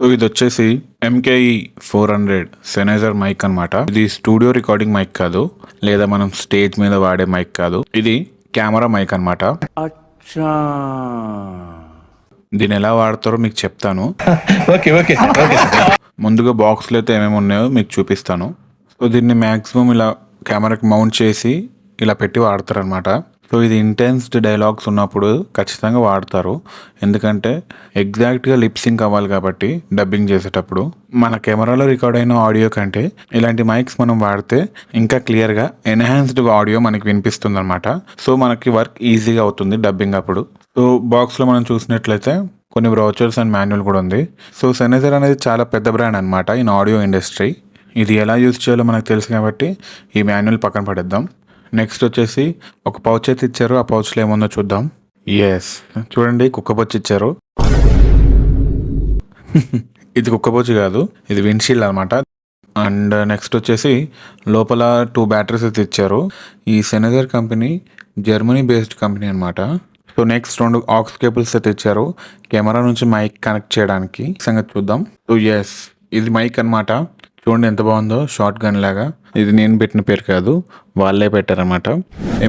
So ఇది వచ్చేసి MKE 400 సెనైజర్ mic అన్నమాట. ఇది స్టూడియో రికార్డింగ్ మైక్ కాదు, లేదా మనం స్టేజ్ మీద వాడే మైక్ కాదు. ఇది కెమెరా మైక్ అన్నమాట. దీన్ని ఎలా వాడతారో మీకు చెప్తాను. ముందుగా బాక్స్లో అయితే ఏమేమి ఉన్నాయో మీకు చూపిస్తాను. సో దీన్ని మ్యాక్సిమం ఇలా కెమెరాకి మౌంట్ చేసి ఇలా పెట్టి వాడతారనమాట. సో ఇది ఇంటెన్స్డ్ డైలాగ్స్ ఉన్నప్పుడు ఖచ్చితంగా వాడతారు. ఎందుకంటే ఎగ్జాక్ట్గా లిప్సింక్ అవ్వాలి కాబట్టి డబ్బింగ్ చేసేటప్పుడు మన కెమెరాలో రికార్డ్ అయిన ఆడియో కంటే ఇలాంటి మైక్స్ మనం వాడితే ఇంకా క్లియర్గా ఎన్హాన్స్డ్ ఆడియో మనకి వినిపిస్తుంది అనమాట. సో మనకి వర్క్ ఈజీగా అవుతుంది డబ్బింగ్ అప్పుడు. సో బాక్స్లో మనం చూసినట్లయితే కొన్ని బ్రౌచర్స్ అండ్ మాన్యువల్ కూడా ఉంది. సో సెనైజర్ అనేది చాలా పెద్ద బ్రాండ్ అనమాట ఇన్ ఆడియో ఇండస్ట్రీ. ఇది ఎలా యూజ్ చేయాలో మనకు తెలుసు కాబట్టి ఈ మాన్యువల్ పక్కన పడేద్దాం. నెక్స్ట్ వచ్చేసి ఒక పౌచ్ అయితే ఇచ్చారు. ఆ పౌచ్లో ఏముందో చూద్దాం. ఎస్, చూడండి, కుక్క పౌచ్ ఇచ్చారు. ఇది కుక్క పౌచ్ కాదు, ఇది విండ్షీల్డ్ అనమాట. అండ్ నెక్స్ట్ వచ్చేసి లోపల 2 బ్యాటరీస్ అయితే ఇచ్చారు. ఈ సెనైజర్ కంపెనీ జర్మనీ బేస్డ్ కంపెనీ అనమాట. సో నెక్స్ట్ 2 ఆక్స్ కేబుల్స్ అయితే ఇచ్చారు కెమెరా నుంచి మైక్ కనెక్ట్ చేయడానికి. సంగతి చూద్దాం. సో ఎస్, ఇది మైక్ అనమాట. చూడండి ఎంత బాగుందో, షార్ట్ గన్ లాగా. ఇది నేను పెట్టిన పేరు కాదు, వాళ్ళే పెట్టారనమాట.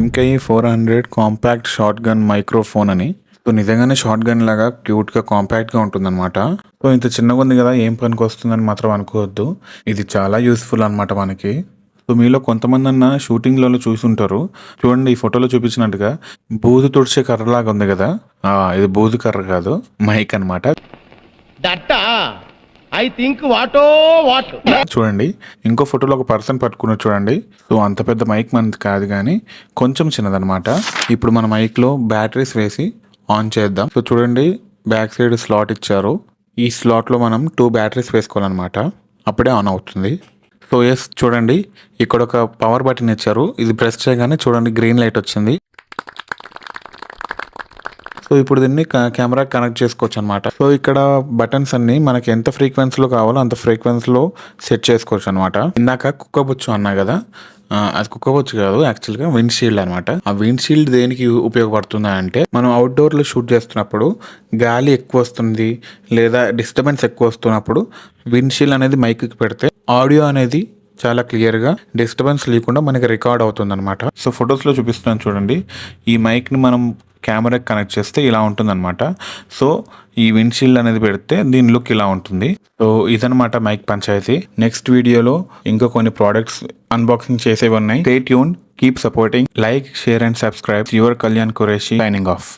MKE 400 compact short gun microphone అని. సో నిజంగానే షార్ట్ గన్ లాగా క్యూట్గా కాంపాక్ట్గా ఉంటుందన్నమాట. సో ఇంత చిన్నగా ఉంది కదా, ఏం పనికి వస్తుందని మాత్రం అనుకోవద్దు. ఇది చాలా యూస్ఫుల్ అనమాట మనకి. సో మీలో కొంతమంది అన్న షూటింగ్లలో చూసుంటారు. చూడండి, ఈ ఫోటోలో చూపించినట్టుగా బూజు తుడిచే కర్రలాగా ఉంది కదా, ఇది బూజు కర్ర కాదు, మైక్ అనమాట. చూడండి, ఇంకో ఫోటోలో ఒక పర్సన్ పట్టుకుని చూడండి. సో అంత పెద్ద మైక్ మనది కాదు, కానీ కొంచెం చిన్నదనమాట. ఇప్పుడు మన మైక్లో బ్యాటరీస్ వేసి ఆన్ చేద్దాం. సో చూడండి, బ్యాక్ సైడ్ స్లాట్ ఇచ్చారు. ఈ స్లాట్లో మనం 2 బ్యాటరీస్ వేసుకోవాలన్నమాట, అప్పుడే ఆన్ అవుతుంది. సో ఎస్, చూడండి, ఇక్కడ ఒక పవర్ బటన్ ఇచ్చారు. ఇది ప్రెస్ చేయగానే చూడండి గ్రీన్ లైట్ వచ్చింది. సో ఇప్పుడు దీన్ని కెమెరా కనెక్ట్ చేసుకోవచ్చు అనమాట. సో ఇక్కడ బటన్స్ అన్ని మనకి ఎంత ఫ్రీక్వెన్సీలో కావాలో అంత ఫ్రీక్వెన్సీలో సెట్ చేసుకోవచ్చు అనమాట. ఇందాక కుక్కబొచ్చు అన్నా కదా, అది కుక్కబొచ్చు కాదు, యాక్చువల్గా విండ్షీల్డ్ అనమాట. ఆ విండ్షీల్డ్ దేనికి ఉపయోగపడుతుందా అంటే, మనం అవుట్డోర్లో షూట్ చేస్తున్నప్పుడు గాలి ఎక్కువ వస్తుంది లేదా డిస్టర్బెన్స్ ఎక్కువ వస్తున్నప్పుడు విండ్షీల్డ్ అనేది మైక్కి పెడితే ఆడియో అనేది చాలా క్లియర్గా డిస్టర్బెన్స్ లేకుండా మనకి రికార్డ్ అవుతుంది అనమాట. సో ఫొటోస్లో చూపిస్తున్నాను చూడండి. ఈ మైక్ని మనం కెమెరాకి కనెక్ట్ చేస్తే ఇలా ఉంటుంది అనమాట. సో ఈ విండ్షీల్డ్ అనేది పెడితే దీని లుక్ ఇలా ఉంటుంది. సో ఇదనమాట మైక్ పంచాయతీ. నెక్స్ట్ వీడియోలో ఇంకా కొన్ని ప్రోడక్ట్స్ అన్బాక్సింగ్ చేసేవి ఉన్నాయి. Stay tune, keep supporting, like, share and subscribe. Your Kalyan Qureshi signing off.